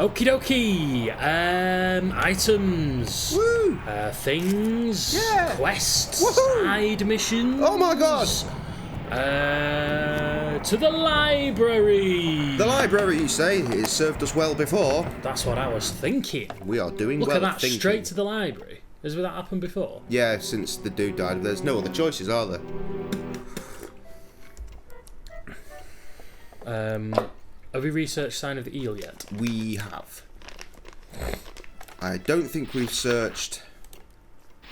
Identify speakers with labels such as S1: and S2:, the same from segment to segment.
S1: Okie dokie. Items.
S2: Woo!
S1: Things.
S2: Yeah.
S1: Quests.
S2: Woohoo!
S1: Side missions.
S2: Oh my god!
S1: To the library.
S2: The library, you say, has served us well before.
S1: That's what I was thinking.
S2: We are doing
S1: Look
S2: well
S1: at that,
S2: thinking.
S1: straight to the library. Has that happened before?
S2: Yeah, since the dude died, there's no other choices, are there?
S1: Have we researched Sign of the Eel yet?
S2: We have. I don't think we've searched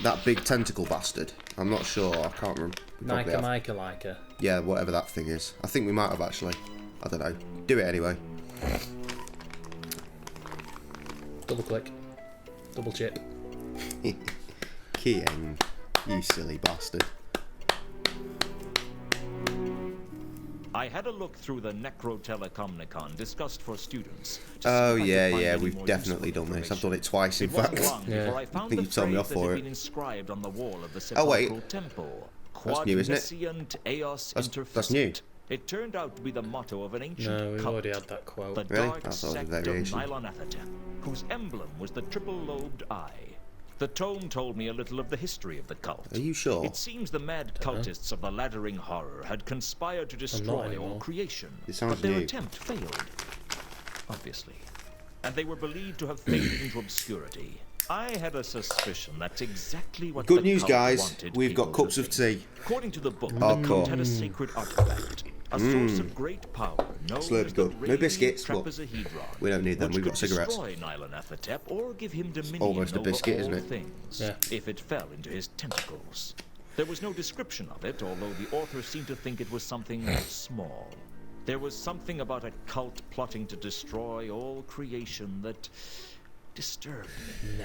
S2: that big tentacle bastard. I'm not sure. I can't remember. We probably have.
S1: Nika.
S2: Yeah, whatever that thing is. I think we might have actually. I don't know. Do it anyway.
S1: Double click. Double chip.
S2: Keying. You silly bastard.
S3: I had a look through the Necrotelecomnicon discussed for students.
S2: Oh yeah, we've definitely done this. I've done it twice, in
S3: It wasn't
S2: fact.
S3: long before I found
S2: think
S3: the
S2: you've told me
S3: phrase
S2: off
S3: that
S2: for
S3: had
S2: it.
S3: been inscribed on the wall of the
S2: Oh, wait.
S3: sepulchral temple.
S2: That's new, isn't it?
S3: Quod eos
S2: That's new.
S3: interficit. It turned out to be the motto of an ancient
S1: No, we've
S3: cult,
S1: already had that quote.
S3: the
S2: Really?
S3: dark
S2: That's always a
S3: sect of
S2: variation.
S3: Nylonathotep, whose emblem was the triple-lobed eye. The tome told me a little of the history of the cult.
S2: Are you sure?
S3: It seems the mad cultists of the Laddering Horror had conspired to destroy all
S1: anymore.
S3: creation,
S2: It sounds
S3: but their
S2: new.
S3: attempt failed, obviously. And they were believed to have faded into obscurity. I had a suspicion that's exactly what
S2: Good
S3: the
S2: news,
S3: cult
S2: guys.
S3: wanted
S2: We've got
S3: people
S2: cups
S3: to
S2: of
S3: think.
S2: tea.
S3: According to the book,
S2: Oh,
S3: the
S2: cool.
S3: cult had a sacred artifact, a source of great power, known
S2: Slurpy
S3: as the
S2: good. No
S3: radiant
S2: biscuits, but
S3: trapezohedron,
S2: we don't need them.
S3: which
S2: We've got
S3: could
S2: cigarettes.
S3: destroy Nylonathotep or give him dominion
S2: almost a
S3: over
S2: biscuit,
S3: all
S2: isn't it?
S3: things,
S1: Yeah.
S3: if it fell into his tentacles. There was no description of it, although the author seemed to think it was something small. There was something about a cult plotting to destroy all creation that disturbed me.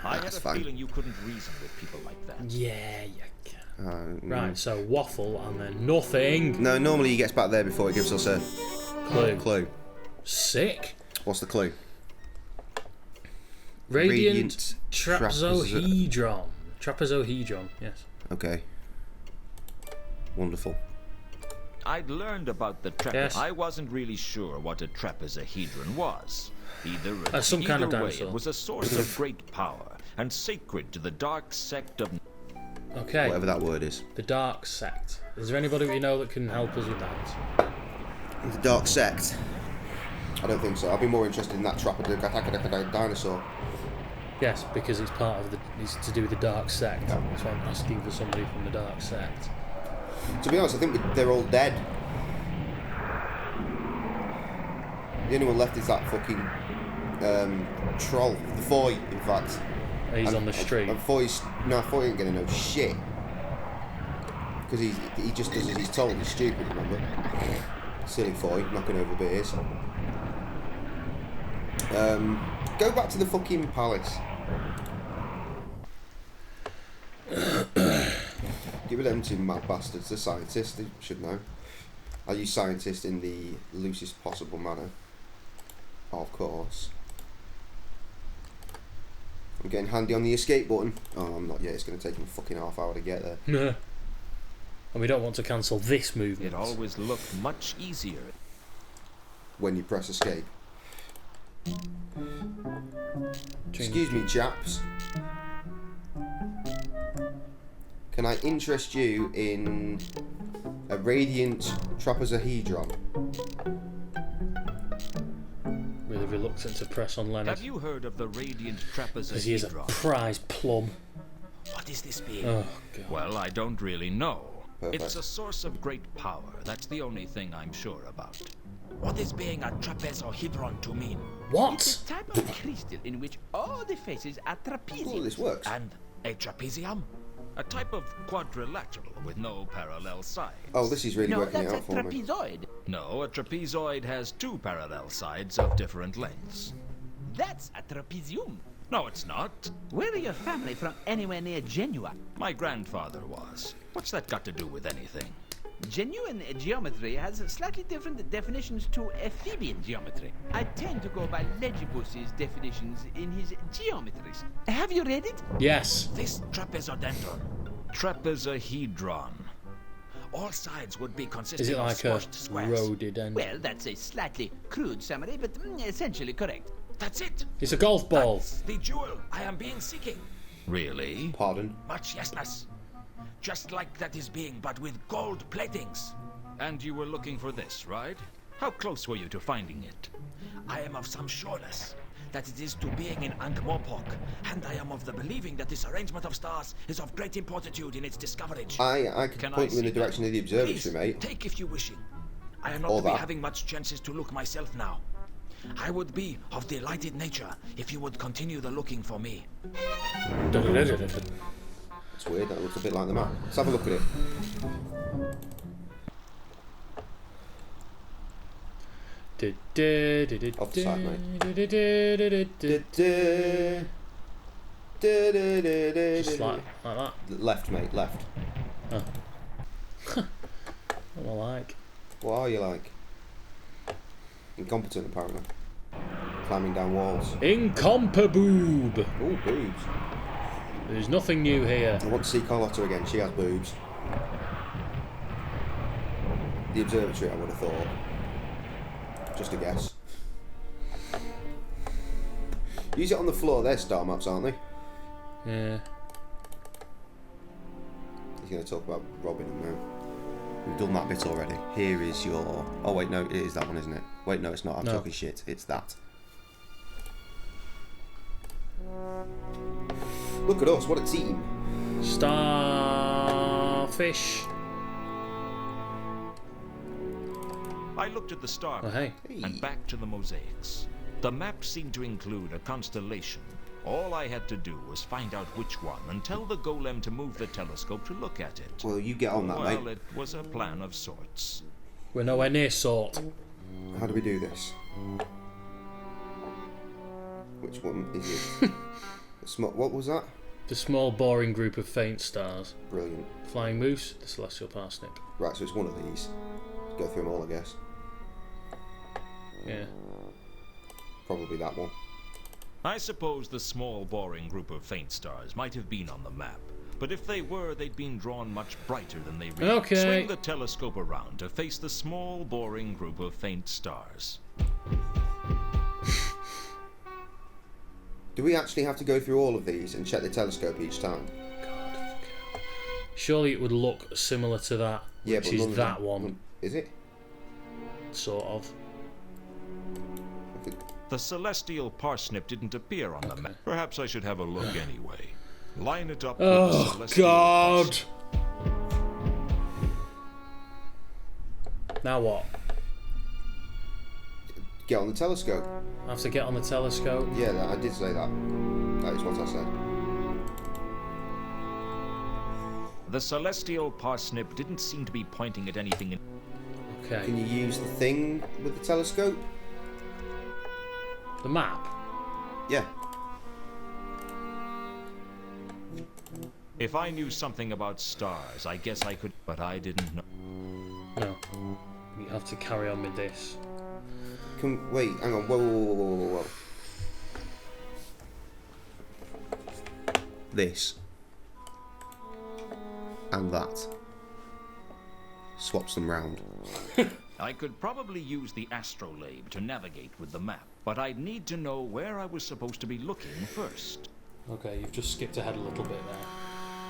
S3: I had
S2: That's
S3: a
S2: fine.
S3: feeling you couldn't reason with people like that.
S1: Yeah, you can.
S2: Mm.
S1: Right, so waffle and then nothing.
S2: No, normally he gets back there before he gives us a
S1: Clue.
S2: clue.
S1: Sick.
S2: What's the clue?
S1: Radiant
S2: trapezo-
S1: trapezohedron. Trapezohedron, yes.
S2: Okay. Wonderful.
S3: I'd learned about the
S1: Yes.
S3: I wasn't really sure what a trapezohedron was. Either
S1: some kind of
S3: way,
S1: dinosaur.
S3: it was a source of great power and sacred to the dark sect of.
S1: Okay.
S2: Whatever that word is.
S1: The Dark Sect. Is there anybody we know that can help us with that?
S2: The Dark Sect. I don't think so. I'd be more interested in that dinosaur.
S1: Yes, because it's part of the. It's to do with the Dark Sect. So I'm asking for somebody from the Dark Sect.
S2: To be honest, I think they're all dead. The only one left is that fucking troll, the Foy, in fact.
S1: He's on the street.
S2: And Foy ain't gonna know shit. Because he just does as he's told. He's stupid, remember? Silly Foy, knocking over beers. Go back to the fucking palace. Give it them two mad bastards. The scientists, they should know. I use scientist in the loosest possible manner. Of course. I'm getting handy on the escape button. Oh, I'm not yet. It's going to take him a fucking half hour to get there.
S1: And we don't want to cancel this movement.
S3: It always looked much easier.
S2: When you press escape. Excuse me, chaps. Can I interest you in a radiant trapezohedron?
S1: Really reluctant to press on Leonard.
S3: Have you heard of the radiant
S1: Because he is a
S3: trapezohedron?
S1: prize plum.
S3: What is this being?
S1: Oh, God.
S3: Well, I don't really know.
S2: Perfect.
S3: It's a source of great power. That's the only thing I'm sure about. What is being a trapezohedron to mean?
S1: What?
S4: Type of crystal in which all the faces are trapezium.
S2: Oh, this works.
S3: And a trapezium? A type of quadrilateral with no parallel sides.
S2: Oh, this is really
S4: No,
S2: working it
S4: that's a
S2: out for me.
S4: trapezoid.
S3: No, a trapezoid has two parallel sides of different lengths.
S4: That's a trapezium.
S3: No, it's not.
S4: Where are your family from? Anywhere near Genua?
S3: My grandfather was. What's that got to do with anything?
S4: Genuine geometry has slightly different definitions to Ephebian geometry. I tend to go by Legibus's definitions in his geometries. Have you read it?
S1: Yes.
S3: This trapezohedron. Trapezohedron. All sides would be consisting
S1: Is it
S3: of
S1: like a
S3: squashed squares.
S1: rhododendron?
S4: Well, that's a slightly crude summary, but essentially correct.
S3: That's it.
S1: It's a golf ball.
S3: That's the jewel I am being seeking. Really?
S2: Pardon?
S3: Much yesness. Just like that is being, but with gold platings. And you were looking for this, right? How close were you to finding it? I am of some sureness that it is to being in Ankh-Morpork, and I am of the believing that this arrangement of stars is of great importantude in its discoverage.
S2: I can point you in the direction of the observatory,
S3: Please,
S2: mate.
S3: take if you wishing. I am not
S2: Or
S3: to be
S2: that.
S3: having much chances to look myself now. I would be of delighted nature if you would continue the looking for me.
S2: It's weird, that looks a bit like the map. Let's have a look at it. Off the side, mate.
S1: Just like that.
S2: Left, mate, left.
S1: Oh. What am I like?
S2: What are you like? Incompetent, apparently. Climbing down walls.
S1: Incompaboob!
S2: Oh, boobs.
S1: There's nothing new here.
S2: I want to see Carlotta again. She has boobs. The observatory, I would have thought. Just a guess. Use it on the floor. They're star maps, aren't they?
S1: Yeah.
S2: He's going to talk about robbing them now. We've done that bit already. Here is your... Oh, wait, no, it is that one, isn't it? Wait, no, it's not. I'm talking shit. It's that. Look at us. What a team.
S1: Starfish.
S3: I looked at the star
S1: Oh, hey.
S3: and back to the mosaics. The map seemed to include a constellation. All I had to do was find out which one and tell the golem to move the telescope to look at it.
S2: Well, you get on that,
S3: Well,
S2: mate.
S3: it was a plan of sorts.
S1: We're nowhere near sort.
S2: How do we do this? Which one is it? What was that?
S1: The small, boring group of faint stars.
S2: Brilliant.
S1: Flying moose, the celestial parsnip.
S2: Right, so it's one of these. Go through them all, I guess.
S1: Yeah.
S2: Probably that one.
S3: I suppose the small, boring group of faint stars might have been on the map. But if they were, they'd been drawn much brighter than they really.
S1: Okay.
S3: Swing the telescope around to face the small, boring group of faint stars.
S2: Do we actually have to go through all of these and check the telescope each time?
S1: God. Surely it would look similar to that,
S2: Yeah,
S1: which
S2: but none
S1: is
S2: of
S1: that
S2: them-
S1: one,
S2: Is it?
S1: sort of.
S3: The celestial parsnip didn't appear on the map. Perhaps I should have a look anyway. Line it up with the
S1: Oh,
S3: celestial
S1: God!
S3: parsnip.
S1: Now what?
S2: Get on the telescope.
S1: I have to get on the telescope.
S2: Yeah, I did say that. That is what I said.
S3: The celestial parsnip didn't seem to be pointing at anything.
S1: Okay.
S2: Can you use the thing with the telescope?
S1: The map?
S2: Yeah.
S3: If I knew something about stars, I guess I could, but I didn't know.
S1: No. We have to carry on with this.
S2: Wait, hang on. Whoa. This. And that. Swaps them round.
S3: I could probably use the astrolabe to navigate with the map, but I'd need to know where I was supposed to be looking first.
S1: Okay, you've just skipped ahead a little bit there.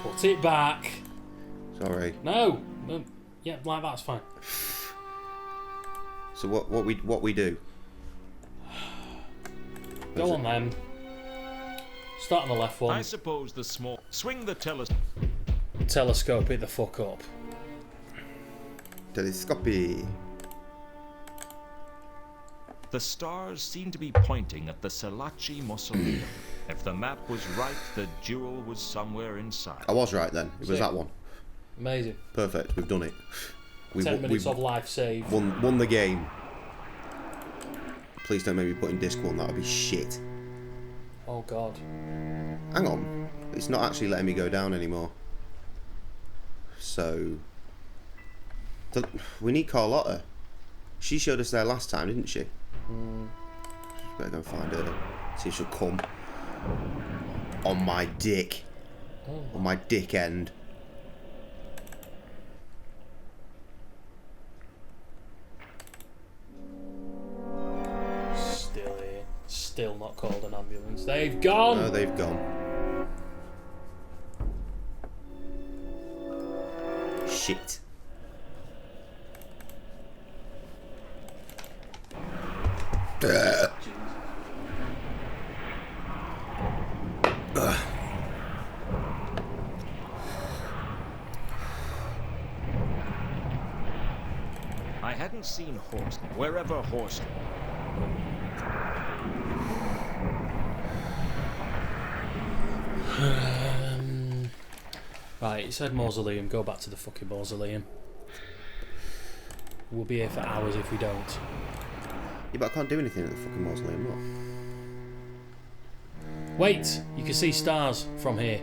S1: Put it back!
S2: Sorry.
S1: No! Yeah, like that's fine.
S2: So what we do?
S1: Go on then. Start on the left one.
S3: I suppose the small... Swing the
S1: Telescope it the fuck up.
S2: Telescopy.
S3: The stars seem to be pointing at the Selachi Mausoleum. If the map was right, the jewel was somewhere inside.
S2: I was right then. It was
S1: Sick.
S2: that one.
S1: Amazing.
S2: Perfect. We've done it.
S1: 10 minutes of life saved.
S2: Won the game. Please don't make me put in Discworld. That would be shit.
S1: Oh god.
S2: Hang on. It's not actually letting me go down anymore. So... we need Carlotta. She showed us there last time, didn't she? Better go and find her. See if she'll come. On my dick. On my dick end.
S1: Still here. Still called an ambulance. They've gone!
S2: No, they've gone. Shit.
S3: I hadn't seen Horst wherever Horst.
S1: Right, it said mausoleum. Go back to the fucking mausoleum. We'll be here for hours if we don't.
S2: Yeah, but I can't do anything at the fucking mausoleum, look.
S1: Wait! You can see stars from here.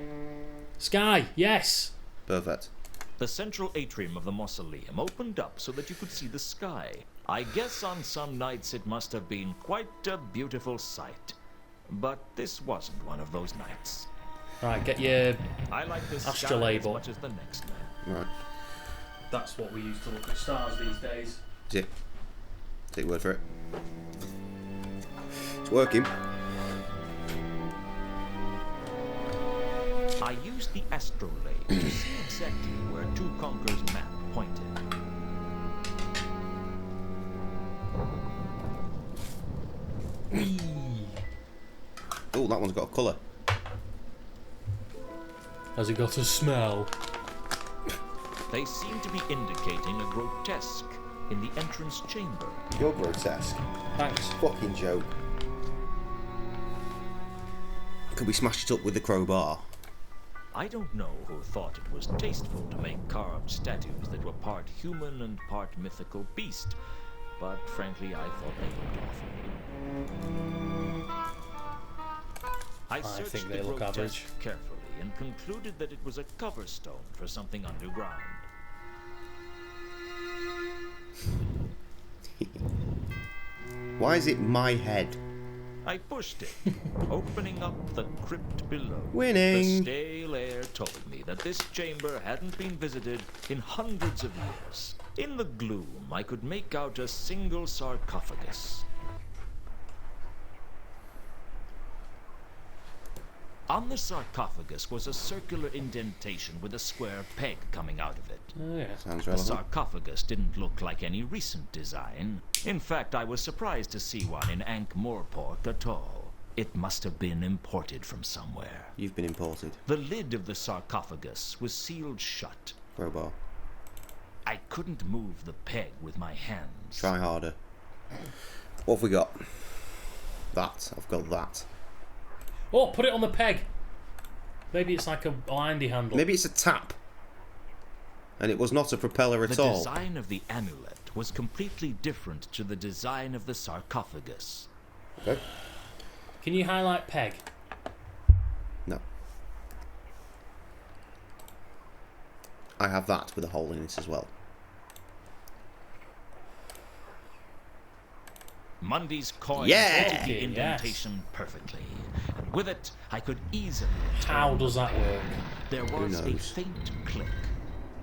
S1: Sky! Yes!
S2: Perfect.
S3: The central atrium of the mausoleum opened up so that you could see the sky. I guess on some nights it must have been quite a beautiful sight. But this wasn't one of those nights.
S1: Right, get your
S3: I like this sky as
S1: astrolabe.
S3: much as the next night.
S2: Right.
S1: That's what we use to look at stars these days.
S2: Is it? Take your word for it. It's working.
S3: I used the astrolabe to see exactly where Two Conquer's map pointed.
S2: Oh, that one's got a colour.
S1: Has it got a smell?
S3: They seem to be indicating a grotesque in the entrance chamber.
S2: You're grotesque.
S1: Thanks.
S2: Fucking joke. Could we smash it up with the crowbar?
S3: I don't know who thought it was tasteful to make carved statues that were part human and part mythical beast, but frankly I thought they looked awful. I searched
S1: think they
S3: the
S1: look
S3: grotesque
S1: average.
S3: carefully and concluded that it was a cover stone for something underground.
S2: Why is it my head?
S3: I pushed it, opening up the crypt below.
S2: Winning.
S3: The stale air told me that this chamber hadn't been visited in hundreds of years. In the gloom, I could make out a single sarcophagus. On the sarcophagus was a circular indentation with a square peg coming out of it.
S1: Oh, yeah.
S2: Sounds
S3: The
S2: relevant.
S3: sarcophagus didn't look like any recent design. In fact, I was surprised to see one in Ankh-Morpork at all. It must have been imported from somewhere.
S2: You've been imported.
S3: The lid of the sarcophagus was sealed shut.
S2: Crowbar.
S3: I couldn't move the peg with my hands.
S2: Try harder. What have we got? That. I've got that.
S1: Oh, put it on the peg. Maybe it's like a blindy handle.
S2: Maybe it's a tap. And it was not a propeller at
S3: The
S2: all.
S3: design of the amulet was completely different to the design of the sarcophagus.
S2: Okay.
S1: Can you highlight peg?
S2: No. I have that with a hole in it as well.
S3: Mundy's coin
S2: Yeah!
S3: fitted the
S1: Yes.
S3: indentation perfectly. And with it, I could easily
S1: How
S3: turn
S1: does that work?
S3: There was a
S2: knows?
S3: faint click,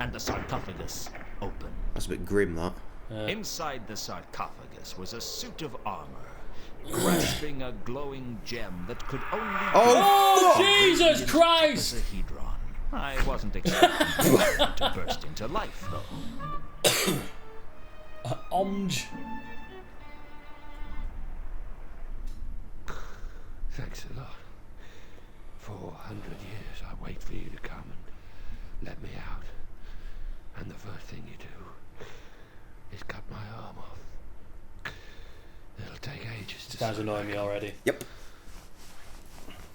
S3: and the sarcophagus opened.
S2: That's a bit grim, that.
S3: Inside the sarcophagus was a suit of armor, grasping a glowing gem that could only
S1: Oh,
S2: fuck!
S1: Jesus
S3: be
S1: Christ!
S3: a hedron. I wasn't expecting it to burst into life, though.
S1: Omj.
S5: Thanks a lot. 400 years I wait for you to come and let me out. And the first thing you do is cut my arm off. It'll take ages to
S1: This guy's annoying me already.
S2: Yep.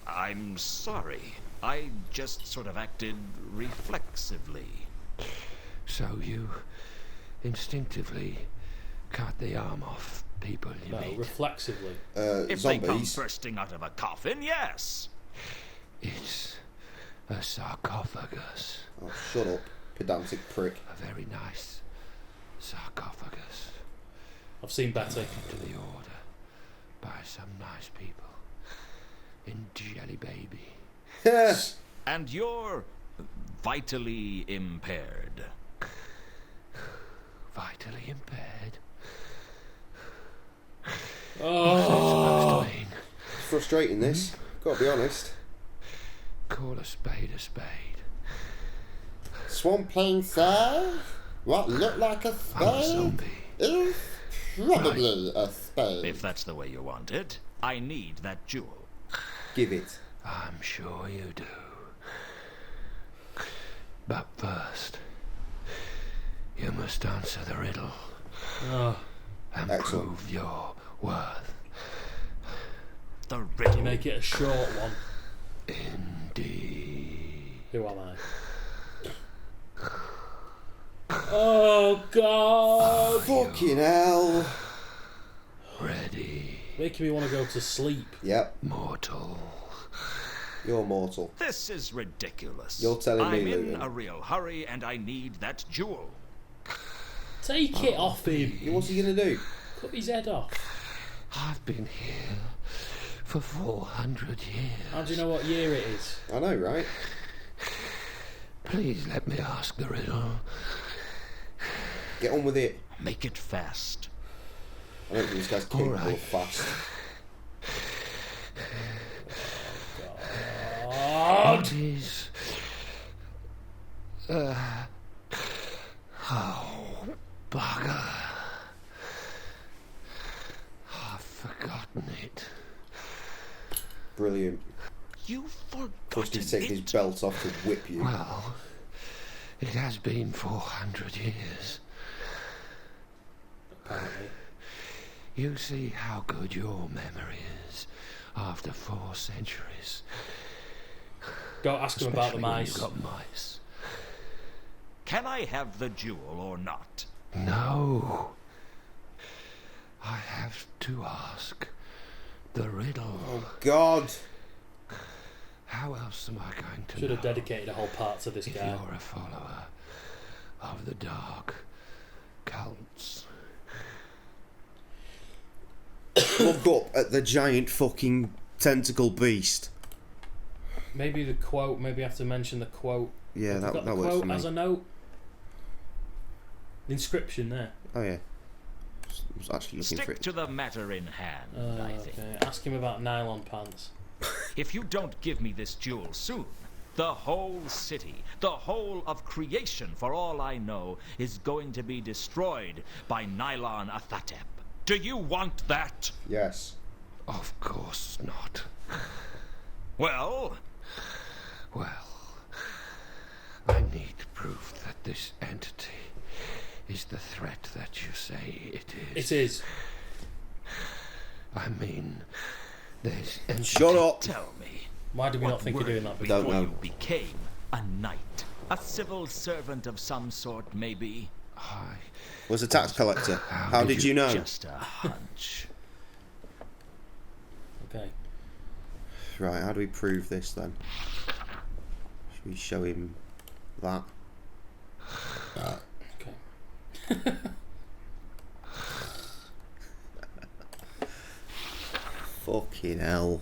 S3: I'm sorry. I just sort of acted reflexively.
S5: So you instinctively cut the arm off people you
S1: No,
S5: meet.
S1: reflexively.
S3: If they come
S2: Zombies.
S3: bursting out of a coffin, yes.
S5: It's a sarcophagus.
S2: Oh, shut up, pedantic prick.
S5: A very nice sarcophagus.
S1: I've seen better.
S5: To the order by some nice people in Jelly Baby.
S2: Yes.
S3: And you're vitally impaired.
S5: Vitally impaired.
S1: Oh,
S5: Supposed to mean
S2: frustrating, this. Gotta be honest.
S5: Call a spade a spade.
S2: Swampland, sir? What looked like a
S5: I'm a
S2: spade
S5: zombie.
S2: is probably a spade.
S3: If that's the way you want it, I need that jewel.
S2: Give it.
S5: I'm sure you do. But first, you must answer the riddle
S1: Oh,
S5: and
S2: Excellent.
S5: prove your worth.
S3: The
S1: you
S3: riddle.
S1: make it a short one.
S5: Indeed.
S1: Who am I? Oh God!
S2: Fucking hell.
S5: Ready,
S1: Making me want to go to sleep.
S2: Yep,
S5: mortal.
S2: you're mortal.
S3: This is ridiculous.
S2: You're telling me,
S3: I'm in
S2: Logan.
S3: a real hurry and I need that jewel.
S1: Take it off him.
S2: What's he gonna do?
S1: Cut his head off.
S5: I've been here for 400 years.
S1: How do you know what year it is?
S2: I know, right?
S5: Please let me ask the riddle.
S2: Get on with it.
S3: Make it fast.
S2: I don't think this guy's capable
S5: Alright.
S2: of fast.
S5: What is... oh, bugger. I've forgotten it.
S2: Brilliant.
S3: You've
S2: Plus
S3: forgotten
S2: he's taking his
S3: it.
S2: belt off to whip you.
S5: Well, it has been 400 years.
S1: Apparently.
S5: You see how good your memory is after 4 centuries.
S1: Go ask him about the
S5: Especially when
S1: mice.
S5: you've got mice.
S3: Can I have the jewel or not?
S5: No. I have to ask the riddle.
S2: Oh, God.
S5: How else am I going to
S1: Should
S5: know
S1: have dedicated a whole part to this
S5: if
S1: guy.
S5: you're a follower of the dark cults?
S2: Look up at the giant fucking tentacle beast.
S1: Maybe the quote. Maybe I have to mention the quote.
S2: Yeah,
S1: Have you got
S2: that
S1: the
S2: works for
S1: quote
S2: me.
S1: as a note. The inscription there.
S2: Oh, yeah. I was actually looking for
S3: Stick
S2: it.
S3: to the matter in hand, I think.
S1: Okay. Ask him about nylon pants.
S3: If you don't give me this jewel soon, the whole city, the whole of creation, for all I know, is going to be destroyed by Nylon Athatep. Do you want that?
S2: Yes.
S5: Of course not.
S3: Well,
S5: Well, I need proof that this entity is the threat that you say it is.
S1: It is.
S5: I mean, there's entity.
S2: Shut up.
S3: tell me.
S1: Why did we not
S3: What
S1: think of
S3: were
S1: doing that
S3: you
S1: before?
S2: Don't know.
S3: You became a knight, a civil servant of some sort, maybe.
S5: I
S2: Was a tax collector. How did you know?
S3: Just a hunch.
S1: Okay.
S2: Right, how do we prove this then? Should we show him that?
S1: Okay.
S2: Fucking hell.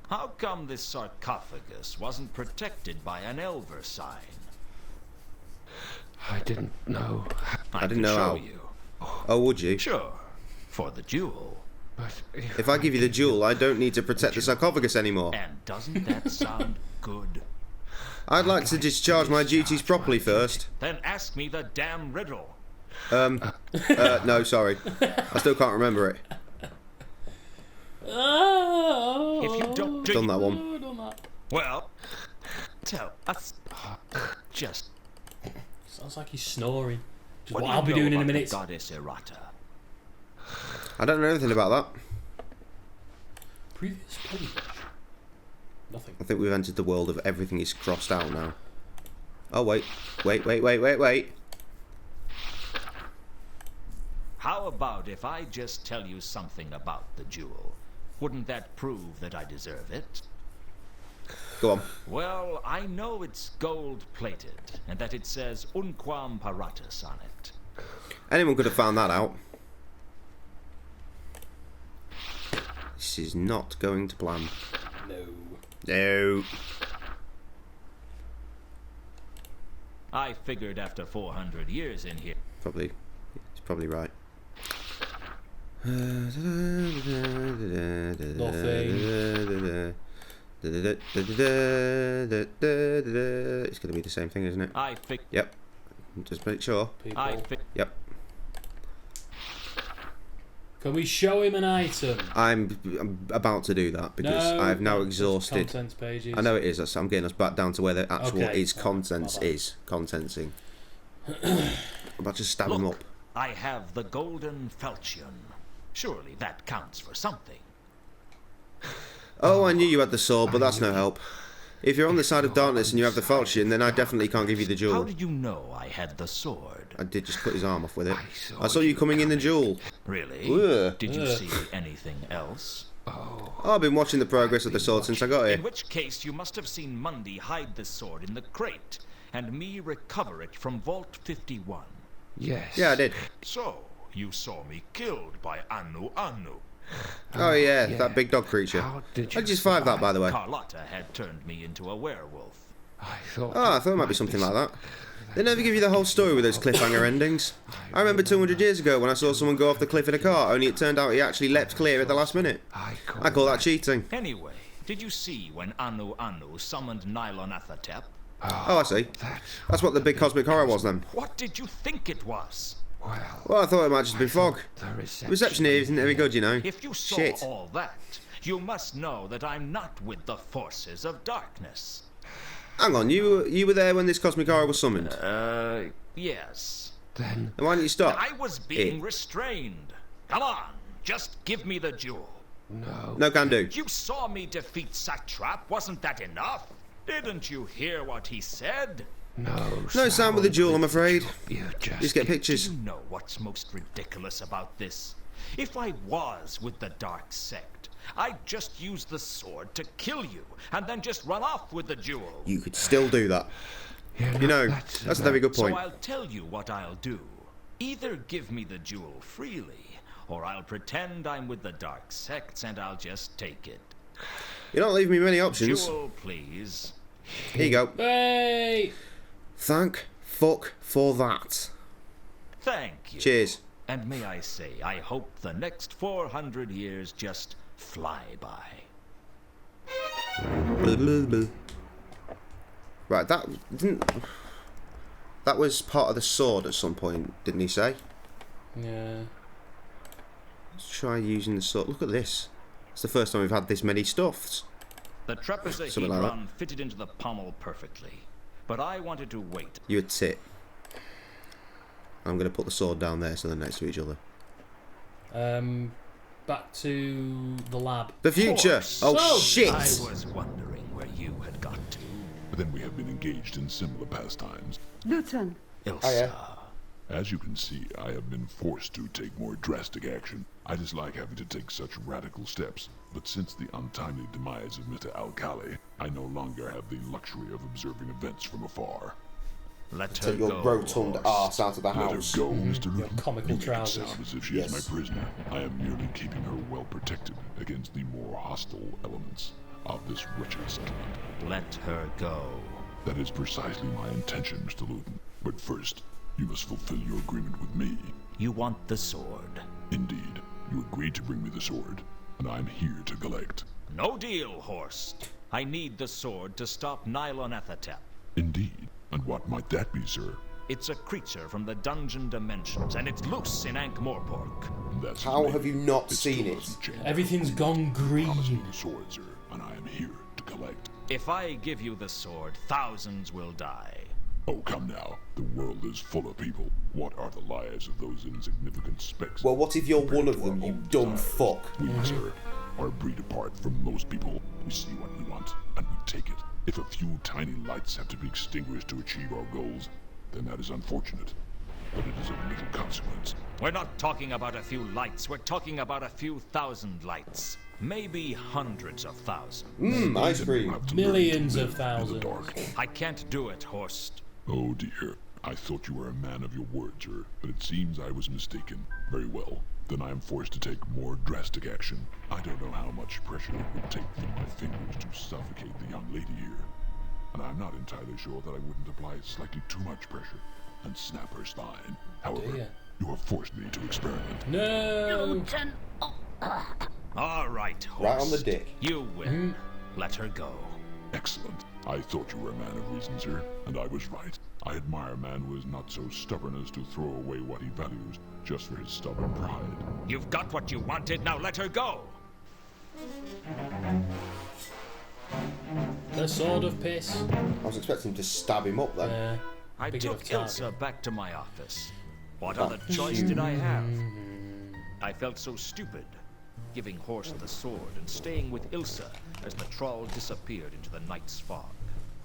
S3: How come this sarcophagus wasn't protected by an elver sign?
S5: I didn't know,
S2: I didn't
S3: could
S2: know
S3: show
S2: how.
S3: you.
S2: Oh, would you?
S3: Sure, for the jewel.
S5: but
S2: If I give you the jewel, I don't need to protect the sarcophagus anymore.
S3: And doesn't that sound good?
S2: I'd like to discharge my duties properly first.
S3: Then ask me the damn riddle.
S2: No, sorry. I still can't remember it.
S1: Oh,
S3: If you don't do
S2: Done that one.
S1: done that.
S3: well, tell us. Just
S1: Sounds like he's snoring. Just
S3: what
S1: what
S3: do you
S1: I'll be
S3: know
S1: doing in a
S3: about the
S1: minute.
S3: Goddess Errata.
S2: I don't know anything about that.
S1: Previous page. Nothing.
S2: I think we've entered the world of everything is crossed out now. Oh, wait. Wait.
S3: How about if I just tell you something about the jewel? Wouldn't that prove that I deserve it?
S2: Go on.
S3: Well, I know it's gold-plated, and that it says Unquam Paratus on it.
S2: Anyone could have found that out. This is not going to plan.
S1: No.
S2: No.
S3: I figured after 400 years in here,
S2: Probably. He's probably right. It's going to be the same thing, isn't it? Yep. Just make sure. Yep.
S1: Can we show him an item?
S2: I'm about to do that because I've now exhausted.
S1: Contents pages.
S2: I know it is. I'm getting us back down to where the actual contents is. Contenting. I'm about to stab him up.
S3: I have the golden falchion. Surely that counts for something.
S2: Oh, I knew you had the sword, but that's no help. If you're on the side of darkness and you have the falchion, then I definitely can't give you the jewel.
S3: How did you know I had the sword?
S2: I did just cut his arm off with it. I saw you coming in the jewel.
S3: Really?
S2: Ugh.
S3: Did you see anything else?
S2: Oh, I've been watching the progress of the sword since I got here.
S3: In which case, you must have seen Mundy hide the sword in the crate, and me recover it from Vault 51.
S5: Yes.
S2: Yeah, I did.
S6: So, you saw me killed by Anu Anu.
S2: Oh yeah, that big dog creature.
S5: How did
S2: I
S5: you
S2: just survived that, by the way.
S3: Carlotta had turned me into a werewolf.
S5: I thought
S2: Oh, I thought it might be something like that. They never give you the whole story with those cliffhanger endings. I remember 200 years ago when I saw someone go off the cliff in a car, only it turned out he actually leapt clear at the last minute. I call that cheating.
S3: Anyway, did you see when Anu Anu summoned Nylonathotep?
S2: Oh, I see. That's what the big cosmic horror was then.
S3: What did you think it was?
S2: Well, I thought it might just be fog. Reception here isn't very good, you know.
S3: If you saw
S2: Shit.
S3: all that, you must know that I'm not with the forces of darkness.
S2: Hang on, you were there when this cosmic horror was summoned?
S3: Yes.
S2: Then why didn't you stop?
S3: I was being restrained. Come on, just give me the jewel.
S2: No can do.
S3: You saw me defeat Satrap, wasn't that enough? Didn't you hear what he said?
S2: No sound with the jewel, I'm afraid. Just get pictures.
S3: Do you know what's most ridiculous about this? If I was with the dark sect, I'd just use the sword to kill you, and then just run off with the jewel.
S2: You could still do that. You know, that's a very good point.
S3: So I'll tell you what I'll do. Either give me the jewel freely, or I'll pretend I'm with the dark sects and I'll just take it.
S2: You're not leaving me many options.
S3: Jewel, please.
S2: Here you go.
S1: Hey!
S2: Thank fuck for that.
S3: Thank you.
S2: Cheers.
S3: And may I say, I hope the next 400 years just fly by.
S2: Blah, blah, blah. Right, that was part of the sword at some point, didn't he say?
S1: Yeah.
S2: Let's try using the sword. Look at this. It's the first time we've had this many stuffs.
S3: The
S2: Something like
S3: trapezohedron fitted into the pommel perfectly, but I wanted to wait.
S2: You a tit. I'm going to put the sword down there so they're next to each other.
S1: Back to the lab.
S2: The future! Oh, shit!
S3: I was wondering where you had got to.
S6: But then we have been engaged in similar pastimes.
S7: Lieutenant.
S3: Ilsa.
S6: As you can see, I have been forced to take more drastic action. I dislike having to take such radical steps, but since the untimely demise of Mr. Alcali, I no longer have the luxury of observing events from afar.
S3: Let her
S2: Take your
S3: go,
S2: rotund
S3: horse.
S2: arse out of the
S6: Let her
S2: house.
S6: go, Mr.
S1: Your
S6: Luton.
S1: comical
S6: You make it
S1: trousers.
S6: sound as if she is my prisoner. I am merely keeping her well protected against the more hostile elements of this wretched settlement.
S3: Let her go.
S6: That is precisely my intention, Mr. Luton. But first, you must fulfill your agreement with me.
S3: You want the sword.
S6: Indeed, you agreed to bring me the sword, and I'm here to collect.
S3: No deal, Horst. I need the sword to stop Nylonathotep.
S6: Indeed. And what might that be, sir?
S3: It's a creature from the dungeon dimensions, and it's loose in Ankh-Morpork.
S6: That's
S2: How
S6: his
S2: have
S6: name.
S2: you not
S6: It
S2: seen
S6: still
S2: it?
S6: hasn't changed.
S1: Everything's gone
S6: Promise me
S1: green.
S6: the sword, sir, and I am here to collect.
S3: If I give you the sword, thousands will die.
S6: Oh, come now. The world is full of people. What are the lives of those insignificant specks?
S2: Well, what if you're
S6: compared
S2: one of
S6: to our
S2: them, you
S6: own
S2: dumb
S6: desires?
S2: fuck?
S6: We, sir, are breed apart from most people. We see what we want, and we take it. If a few tiny lights have to be extinguished to achieve our goals, then that is unfortunate. But it is of little consequence.
S3: We're not talking about a few lights. We're talking about a few thousand lights. Maybe hundreds of thousands.
S2: Ice
S6: Then we'll
S2: cream.
S6: have to learn to
S1: Millions of
S6: live in the
S1: thousands.
S6: dark.
S3: I can't do it, Horst.
S6: Oh dear. I thought you were a man of your word, sir, but it seems I was mistaken. Very well. Then I am forced to take more drastic action. I don't know how much pressure it would take from my fingers to suffocate the young lady here. And I'm not entirely sure that I wouldn't apply slightly too much pressure and snap her spine. However,
S1: dear.
S6: You have forced me to experiment.
S1: No!
S3: All right, horse.
S2: Right on the dick.
S3: You win. Let her go.
S6: Excellent. I thought you were a man of reason, sir, and I was right. I admire a man who is not so stubborn as to throw away what he values just for his stubborn pride.
S3: You've got what you wanted, now let her go!
S1: The sword of piss.
S2: I was expecting to stab him up then.
S3: I
S1: Big
S3: took
S1: enough target.
S3: Ilsa back to my office. What other choice did I have? I felt so stupid, giving Horst the sword and staying with Ilsa as the troll disappeared into the night's fog.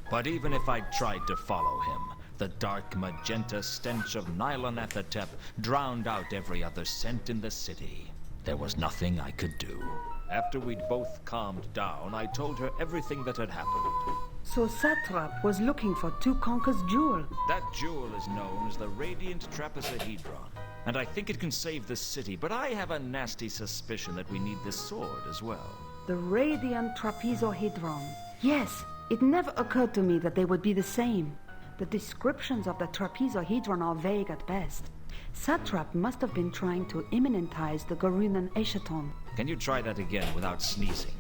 S3: But even if I'd tried to follow him, the dark magenta stench of Nylonathotep drowned out every other scent in the city. There was nothing I could do. After we'd both calmed down, I told her everything that had happened.
S7: So Satrap was looking for Tukonka's jewel.
S3: That jewel is known as the Radiant Trapezohedron, and I think it can save the city, but I have a nasty suspicion that we need this sword as well.
S7: The Radiant Trapezohedron. Yes, it never occurred to me that they would be the same. The descriptions of the trapezohedron are vague at best. Satrap must have been trying to immanentize the Garunan Eschaton.
S3: Can you try that again without sneezing?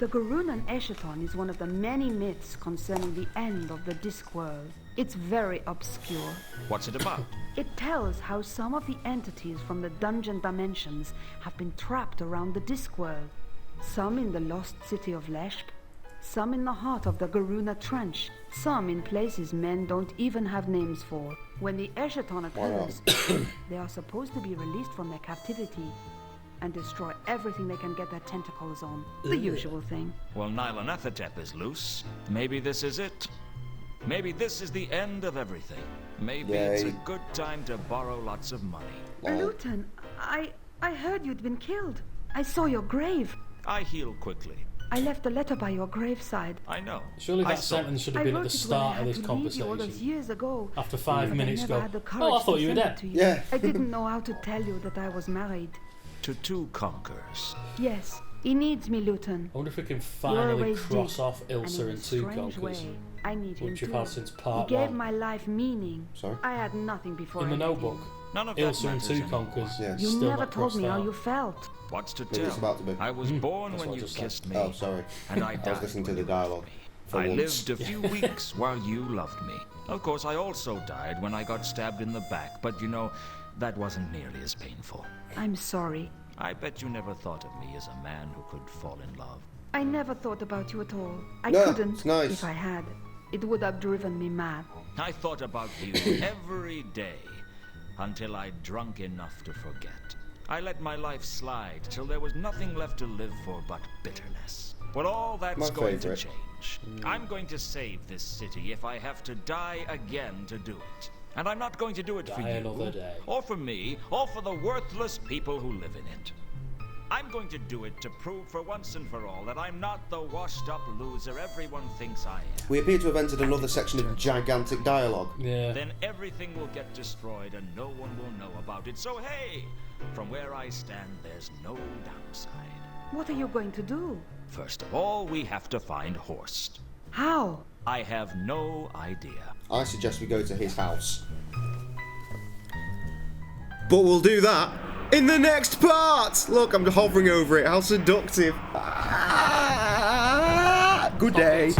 S7: The Garunan Eschaton is one of the many myths concerning the end of the Discworld. It's very obscure.
S3: What's it about?
S7: It tells how some of the entities from the dungeon dimensions have been trapped around the Discworld. Some in the lost city of Leshp, some in the heart of the Garuna Trench, some in places men don't even have names for. When the Eschaton occurs, they are supposed to be released from their captivity and destroy everything they can get their tentacles on. The usual thing.
S3: Well, Nylonathotep is loose. Maybe this is it. Maybe this is the end of everything. Maybe it's a good time to borrow lots of money.
S7: Luton, I heard you'd been killed. I saw your grave.
S3: I heal quickly.
S7: I left a letter by your graveside.
S3: I know.
S1: Surely
S3: I
S1: that
S3: saw
S1: sentence
S3: it.
S1: should have
S7: I
S1: been
S7: wrote
S1: at the
S7: it when I
S1: start
S7: had
S1: of this
S7: to leave you all those
S1: conversation.
S7: years ago.
S1: After 5
S7: But
S1: minutes
S7: I never
S1: go,
S7: had the
S1: oh, I
S7: courage
S1: thought
S7: to
S1: you were
S7: send it
S1: dead.
S7: to you.
S2: Yeah.
S7: I didn't know how to tell you that I was married.
S3: To two conquerors.
S7: Yes, he needs me, Luton.
S1: I wonder if we can
S7: You
S1: finally
S7: always
S1: cross
S7: did.
S1: off
S7: And
S1: Ilsa
S7: in a
S1: and Two
S7: strange
S1: Conquers.
S7: way, I need him
S1: Which you've
S7: too.
S1: had since
S7: He
S1: part
S7: gave
S1: 1.
S7: my life meaning.
S2: Sorry?
S7: I had nothing before
S1: In the
S7: I met
S1: notebook,
S7: him.
S3: None of that
S1: Ilsa and
S3: matters
S1: Two
S3: anymore.
S1: Conquers.
S2: Yeah.
S7: You
S1: Still
S7: never
S1: not
S7: told me
S1: crossed
S7: how
S1: out.
S7: you felt.
S3: What's to
S2: Maybe it's
S3: tell?
S2: about to be.
S3: I was born
S1: That's
S3: when
S1: what I
S3: you
S1: just said.
S3: kissed me.
S2: Oh, sorry.
S3: And I
S2: I was
S3: died
S2: listening to
S3: when
S2: the
S3: you
S2: dialogue.
S3: loved me.
S2: For
S3: I
S2: once.
S3: lived a few weeks while you loved me. Of course, I also died when I got stabbed in the back, but you know, that wasn't nearly as painful.
S7: I'm sorry.
S3: I bet you never thought of me as a man who could fall in love.
S7: I never thought about you at all. I
S2: No,
S7: couldn't.
S2: it's nice.
S7: If I had, it would have driven me mad.
S3: I thought about you every day until I'd drunk enough to forget. I let my life slide till there was nothing left to live for but bitterness. But all that's
S2: My
S3: going
S2: favourite.
S3: to change. I'm going to save this city if I have to die again to do it. And I'm not going to do it for
S1: Die
S3: you,
S1: another day.
S3: or for me, or for the worthless people who live in it. I'm going to do it to prove for once and for all that I'm not the washed-up loser everyone thinks I am.
S2: We appear to have entered another section of gigantic dialogue.
S1: Yeah.
S3: Then everything will get destroyed and no one will know about it. So hey, from where I stand, there's no downside.
S7: What are you going to do?
S3: First of all, we have to find Horst.
S7: How?
S3: I have no idea.
S2: I suggest we go to his house. But we'll do that in the next part! Look, I'm hovering over it. How seductive. Good day.